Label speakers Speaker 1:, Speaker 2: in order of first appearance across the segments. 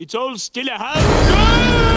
Speaker 1: It's all still a house.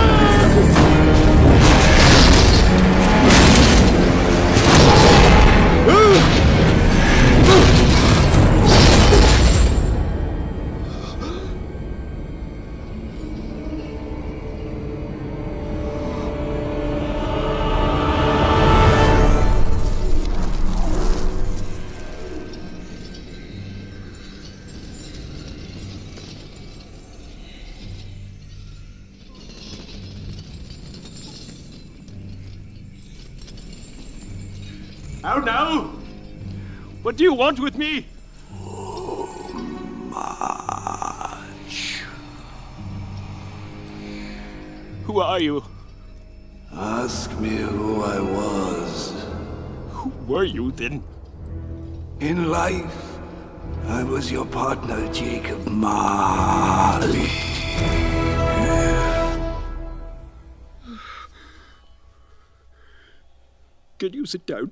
Speaker 1: How now? What do you want with me?
Speaker 2: Much.
Speaker 1: Who are you?
Speaker 2: Ask me who I was.
Speaker 1: Who were you then?
Speaker 2: In life, I was your partner, Jacob Marley.
Speaker 1: Can you sit down?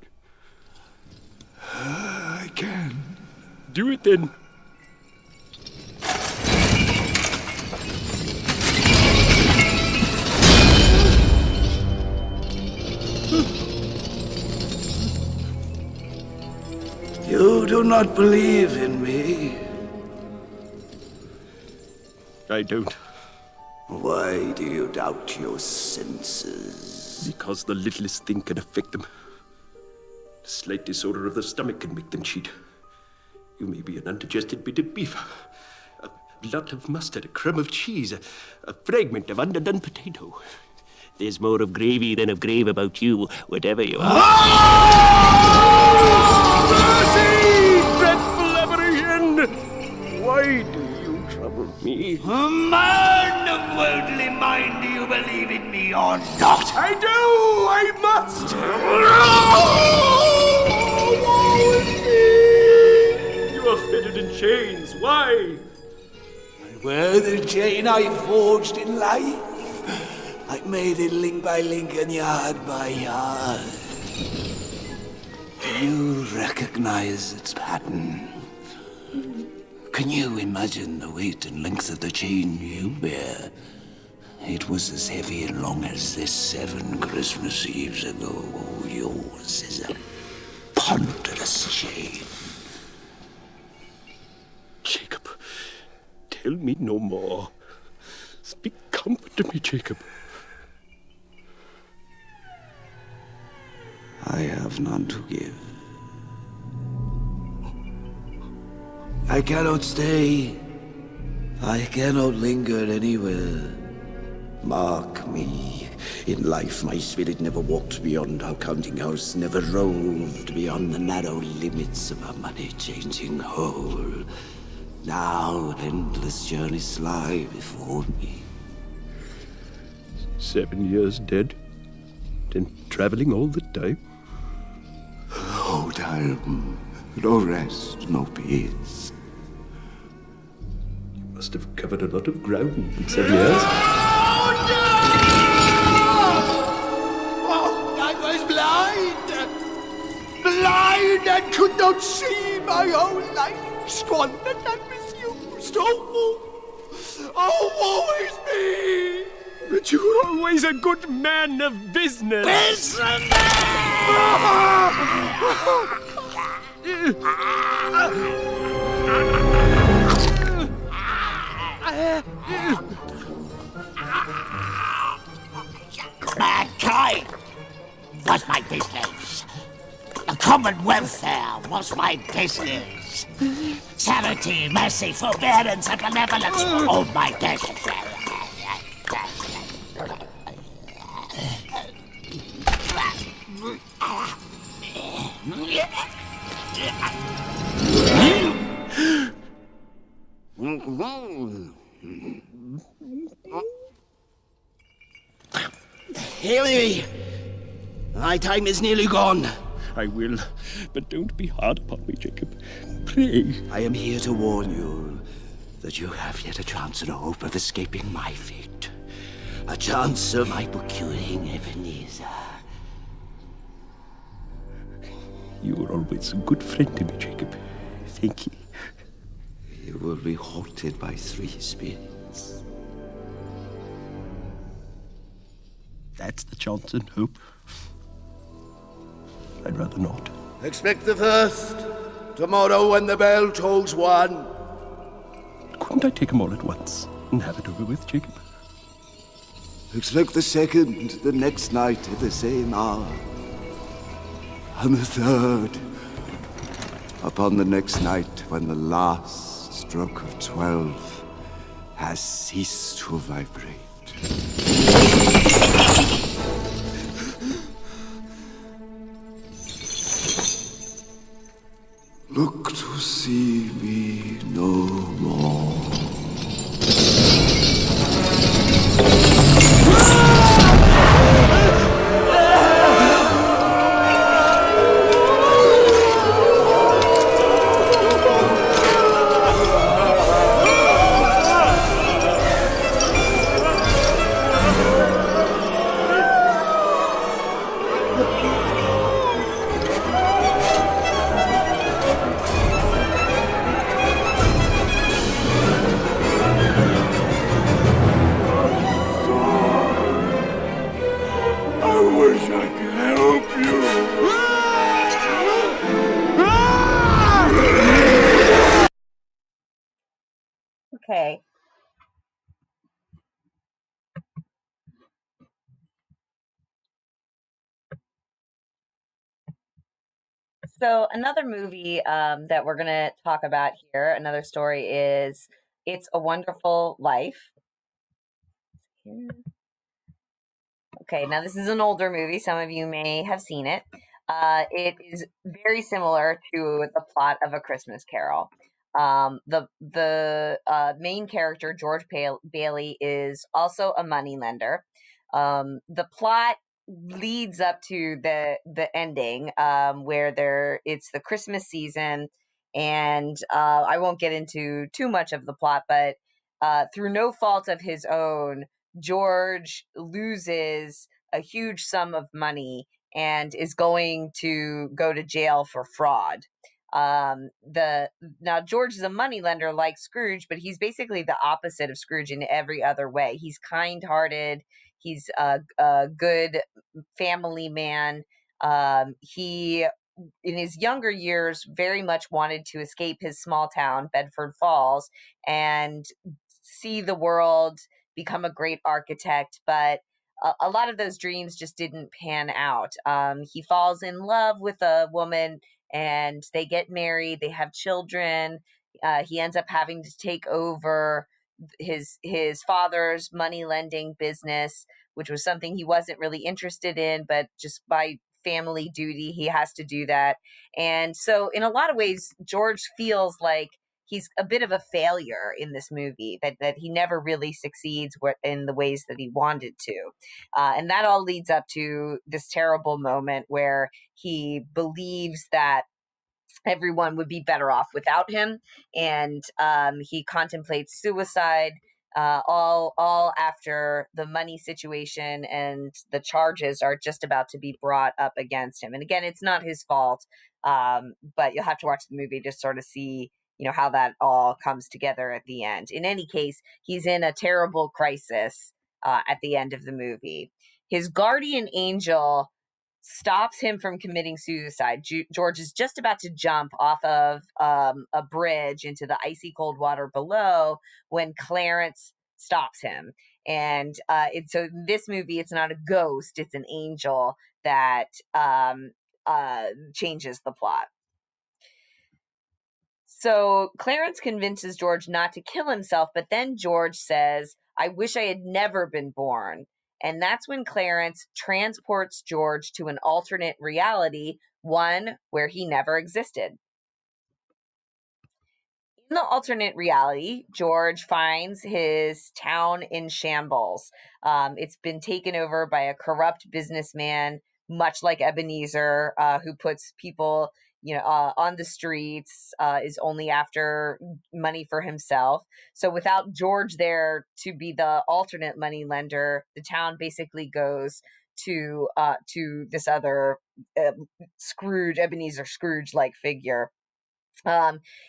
Speaker 2: I can.
Speaker 1: Do it then.
Speaker 2: You do not believe in me.
Speaker 1: I don't.
Speaker 2: Why do you doubt your senses?
Speaker 1: Because the littlest thing can affect them. A slight disorder of the stomach can make them cheat. You may be an undigested bit of beef, a blot of mustard, a crumb of cheese, a fragment of underdone potato. There's more of gravy than of grave about you, whatever you are. Mercy! Dreadful apparition! Why do you trouble me?
Speaker 2: A man of worldly mind, do you believe in me or not?
Speaker 1: I do! I must! Woe is me! You are fettered in chains. Why?
Speaker 2: Were the chain I forged in life, I made it link by link and yard by yard. Do you recognize its pattern? Can you imagine the weight and length of the chain you bear? It was as heavy and long as this 7 Christmas Eves ago. Yours is a ponderous chain.
Speaker 1: Jacob, tell me no more. Speak comfort to me, Jacob.
Speaker 2: I have none to give. I cannot stay. I cannot linger anywhere. Mark me. In life, my spirit never walked beyond our counting house, never roved beyond the narrow limits of our money-changing hole. Now, endless journeys lie before me.
Speaker 1: 7 years dead, then traveling all the time.
Speaker 2: No time, no rest, no peace.
Speaker 1: You must have covered a lot of ground in 7 years.
Speaker 2: Oh, no! Oh, I was blind! Blind and could not see my own life squandered and misused. Oh, woe is me!
Speaker 1: But you were always a good man of business.
Speaker 2: Businessman! Mankind was my business. The common welfare was my business. Charity, mercy, forbearance, and benevolence were all my business. Haley, my time is nearly gone.
Speaker 1: I will, but don't be hard upon me, Jacob. Pray.
Speaker 2: I am here to warn you that you have yet a chance and a hope of escaping my fate. A chance of my procuring Ebenezer.
Speaker 1: You were always a good friend to me, Jacob. Thank you.
Speaker 2: You will be haunted by 3 spirits.
Speaker 1: that's the chance and hope, I'd rather not.
Speaker 2: Expect the first. Tomorrow when the bell tolls one.
Speaker 1: Couldn't I take them all at once and have it over with, Jacob?
Speaker 2: Expect the second, the next night at the same hour. And the third, upon the next night when the last stroke of 12 has ceased to vibrate. Look to see me no more.
Speaker 3: Okay. So another movie that we're going to talk about here, another story is It's a Wonderful Life. Okay, now this is an older movie. Some of you may have seen it. It is very similar to the plot of A Christmas Carol. The main character, George Bailey, is also a moneylender. The plot leads up to the ending, where it's the Christmas season, and I won't get into too much of the plot, but through no fault of his own, George loses a huge sum of money and is going to go to jail for fraud. Now George is a moneylender like Scrooge, but he's basically the opposite of Scrooge in every other way. He's kind-hearted. He's a good family man. He, in his younger years, very much wanted to escape his small town, Bedford Falls, and see the world, become a great architect, but a lot of those dreams just didn't pan out. He falls in love with a woman and they get married, they have children. He ends up having to take over his father's money lending business, which was something he wasn't really interested in, but just by family duty, he has to do that. And so in a lot of ways, George feels like he's a bit of a failure in this movie, that he never really succeeds in the ways that he wanted to. And that all leads up to this terrible moment where he believes that everyone would be better off without him. And he contemplates suicide, all after the money situation and the charges are just about to be brought up against him. And again, it's not his fault, but you'll have to watch the movie to sort of see, how that all comes together at the end. In any case, he's in a terrible crisis at the end of the movie. His guardian angel stops him from committing suicide. George is just about to jump off of a bridge into the icy cold water below when Clarence stops him. And so in this movie, it's not a ghost, it's an angel that changes the plot. So Clarence convinces George not to kill himself, but then George says, "I wish I had never been born." And that's when Clarence transports George to an alternate reality, one where he never existed. In the alternate reality, George finds his town in shambles. It's been taken over by a corrupt businessman, much like Ebenezer, who puts people on the streets, is only after money for himself. So without George there to be the alternate money lender, the town basically goes to this other Scrooge, Ebenezer Scrooge-like figure.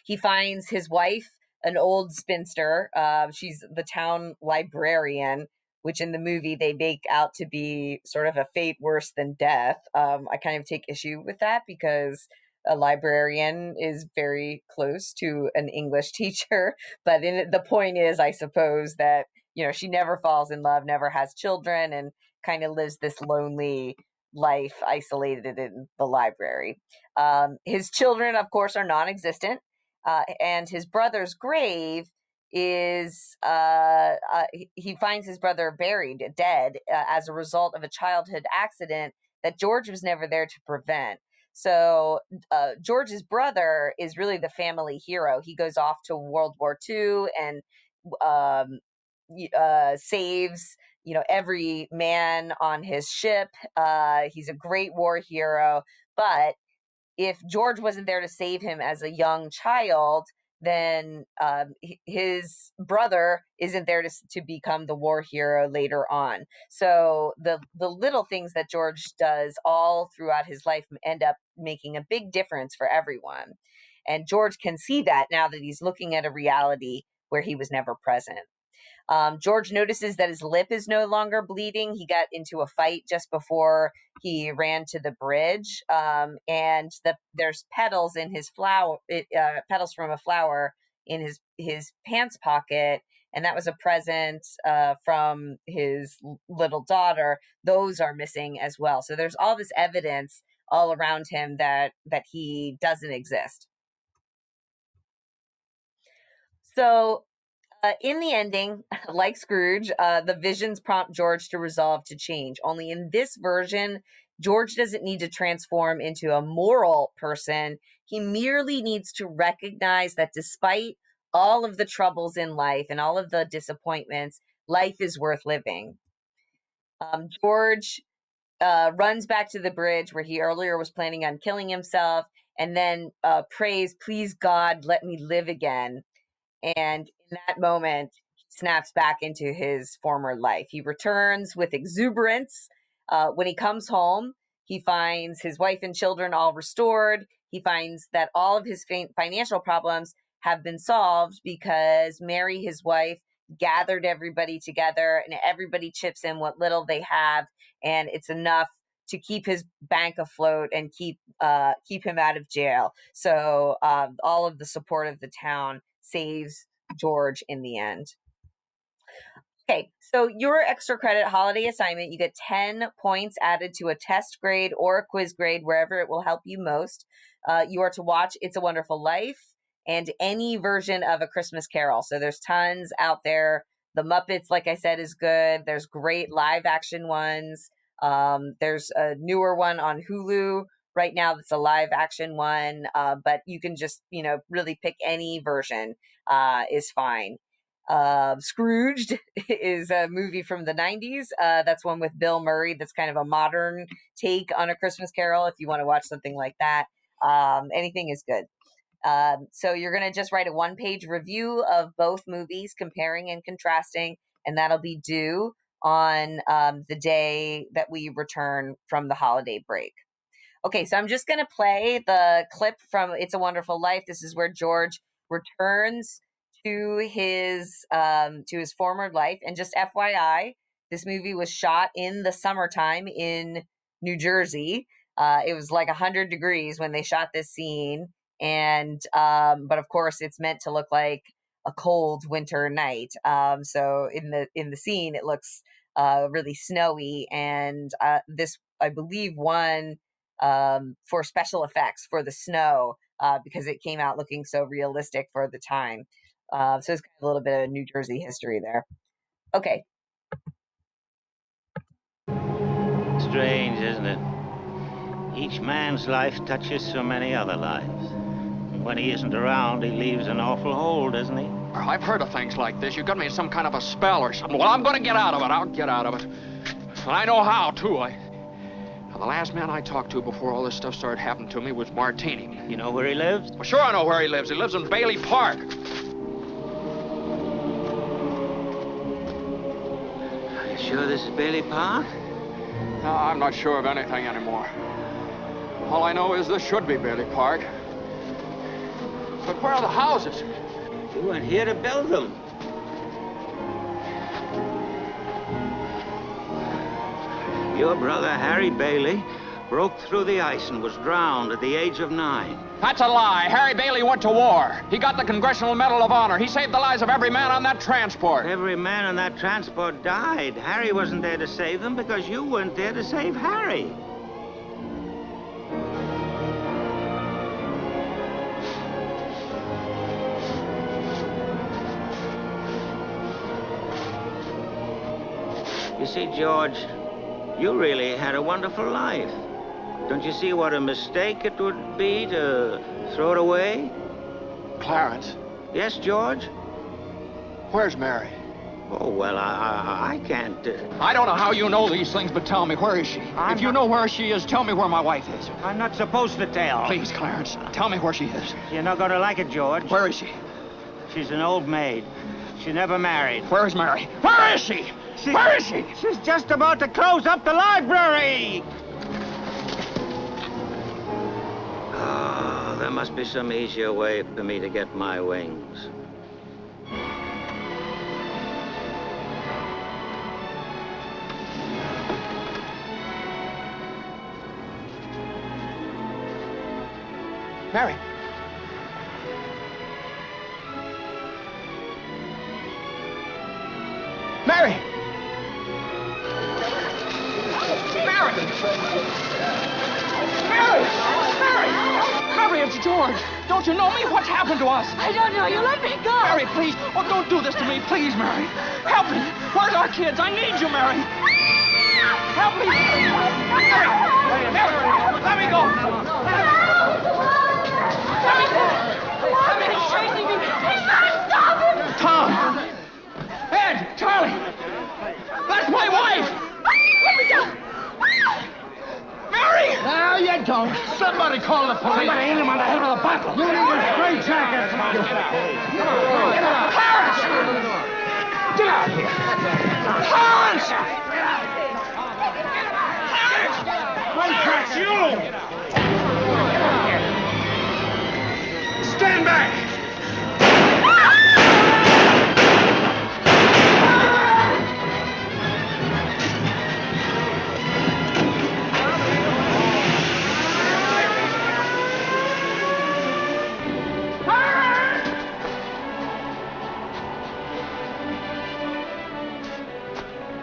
Speaker 3: He finds his wife, an old spinster. She's the town librarian, which in the movie they make out to be sort of a fate worse than death. I kind of take issue with that because a librarian is very close to an English teacher. But the point is, I suppose, that, you know, she never falls in love, never has children, and kind of lives this lonely life isolated in the library. His children, of course, are non-existent, and his brother's grave is he finds his brother buried dead as a result of a childhood accident that George was never there to prevent. So George's brother is really the family hero. He goes off to World War II and saves, you know, every man on his ship. He's a great war hero. But if George wasn't there to save him as a young child, then his brother isn't there to become the war hero later on. So the little things that George does all throughout his life end up making a big difference for everyone. And George can see that now that he's looking at a reality where he was never present. George notices that his lip is no longer bleeding. He got into a fight just before he ran to the bridge, and there's petals in his flower, petals from a flower in his pants pocket, and that was a present from his little daughter. Those are missing as well. So there's all this evidence all around him that he doesn't exist. So in the ending, like Scrooge, the visions prompt George to resolve to change. Only in this version, George doesn't need to transform into a moral person. He merely needs to recognize that despite all of the troubles in life and all of the disappointments, life is worth living. George runs back to the bridge where he earlier was planning on killing himself, and then prays, "Please, God, let me live again." And in that moment, he snaps back into his former life. He returns with exuberance. When he comes home, he finds his wife and children all restored. He finds that all of his financial problems have been solved because Mary, his wife, gathered everybody together, and everybody chips in what little they have, and it's enough to keep his bank afloat and keep him out of jail. So all of the support of the town saves George in the end. Okay, so your extra credit holiday assignment, you get 10 points added to a test grade or a quiz grade, wherever it will help you most. You are to watch It's a Wonderful Life and any version of A Christmas Carol. So there's tons out there. The Muppets, like I said, is good. There's great live action ones. There's a newer one on Hulu right now that's a live action one, but you can just, really pick any version is fine. Scrooged is a movie from the 90s. That's one with Bill Murray. That's kind of a modern take on A Christmas Carol if you want to watch something like that. Anything is good. So you're going to just write a one-page review of both movies, comparing and contrasting, and that'll be due on the day that we return from the holiday break. Okay, so I'm just going to play the clip from It's a Wonderful Life. This is where George returns to his former life. And just FYI, this movie was shot in the summertime in New Jersey. It was like 100 degrees when they shot this scene. And but of course, it's meant to look like a cold winter night. So in the scene, it looks really snowy. And this, I believe, won for special effects for the snow because it came out looking so realistic for the time. So it's kind of a little bit of New Jersey history there. Okay.
Speaker 4: Strange, isn't it? Each man's life touches so many other lives. And when he isn't around, he leaves an awful hole, doesn't he?
Speaker 5: I've heard of things like this. You got me in some kind of a spell or something. Well, I'm going to get out of it. I'll get out of it. And I know how, too. Now, the last man I talked to before all this stuff started happening to me was Martini.
Speaker 4: You know where he lives?
Speaker 5: Well, sure I know where he lives. He lives in Bailey Park.
Speaker 4: Are you sure this is Bailey Park?
Speaker 5: No, I'm not sure of anything anymore. All I know is this should be Bailey Park. But where are the houses?
Speaker 4: You weren't here to build them. Your brother, Harry Bailey, broke through the ice and was drowned at the age of 9.
Speaker 5: That's a lie. Harry Bailey went to war. He got the Congressional Medal of Honor. He saved the lives of every man on that transport.
Speaker 4: Every man on that transport died. Harry wasn't there to save them because you weren't there to save Harry. You see, George, you really had a wonderful life. Don't you see what a mistake it would be to throw it away?
Speaker 5: Clarence.
Speaker 4: Yes, George?
Speaker 5: Where's Mary?
Speaker 4: Oh, well, I can't...
Speaker 5: I don't know how you know these things, but tell me, where is she? If you know where she is, tell me where my wife is.
Speaker 4: I'm not supposed to tell.
Speaker 5: Please, Clarence, tell me where she is.
Speaker 4: You're not going to like it, George.
Speaker 5: Where is she?
Speaker 4: She's an old maid. She never married.
Speaker 5: Where is Mary? Where is she? Where is she?
Speaker 4: She's just about to close up the library. Oh, there must be some easier way for me to get my wings.
Speaker 5: Mary. Mary! Mary! Mary! Mary! Mary, it's George. Don't you know me? What's happened to us?
Speaker 6: I don't know. You let me go.
Speaker 5: Mary, please. Oh, don't do this to me. Please, Mary. Help me. Where's our kids? I need you, Mary. Help me. Mary! Mary! Let me go. Let me go. Let me go.
Speaker 6: He's chasing me. He's got to stop him.
Speaker 5: Tom! Ed! Charlie! That's my wife!
Speaker 6: Let me go.
Speaker 5: Mary!
Speaker 7: Now you don't. Somebody call the police.
Speaker 5: Somebody hit him on the head with a bottle.
Speaker 7: You need a straight jacket. Come on.
Speaker 5: Get out. Clarence! Get out of here. Clarence!
Speaker 7: That's you. Stand back.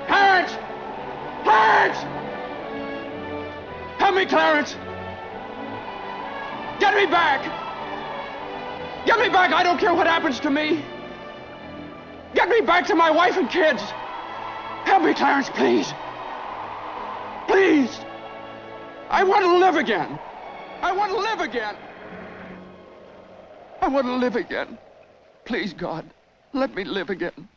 Speaker 5: Clarence! Clarence! Help me, Clarence! Get me back! Get me back! I don't care what happens to me! Get me back to my wife and kids! Help me, Clarence, please! Please! I want to live again! I want to live again! I want to live again. Please, God, let me live again.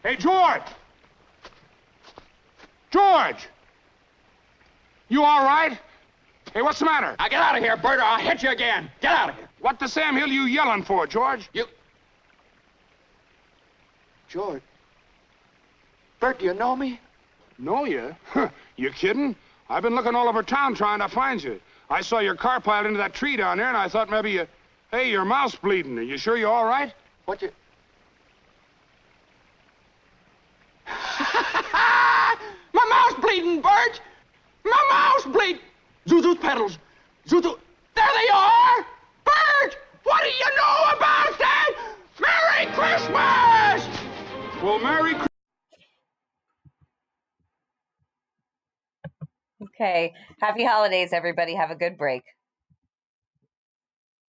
Speaker 7: Hey, George! George! You all right? Hey, what's the matter?
Speaker 5: Now get out of here, Bert, or I'll hit you again. Get out of here.
Speaker 7: What the Sam Hill you yelling for, George?
Speaker 5: George. Bert, do you know me?
Speaker 7: Know you? Huh, you kidding? I've been looking all over town trying to find you. I saw your car piled into that tree down there, and I thought maybe you... Hey, your mouth's bleeding. Are you sure you're all right?
Speaker 5: What you... My mouth's bleeding, Bert! My mouth's bleeding! Zuzu's pedals. Zuzu... There they are! Bert! What do you know about that? Merry Christmas!
Speaker 7: Well, Merry Christmas.
Speaker 3: Okay. Happy holidays, everybody. Have a good break.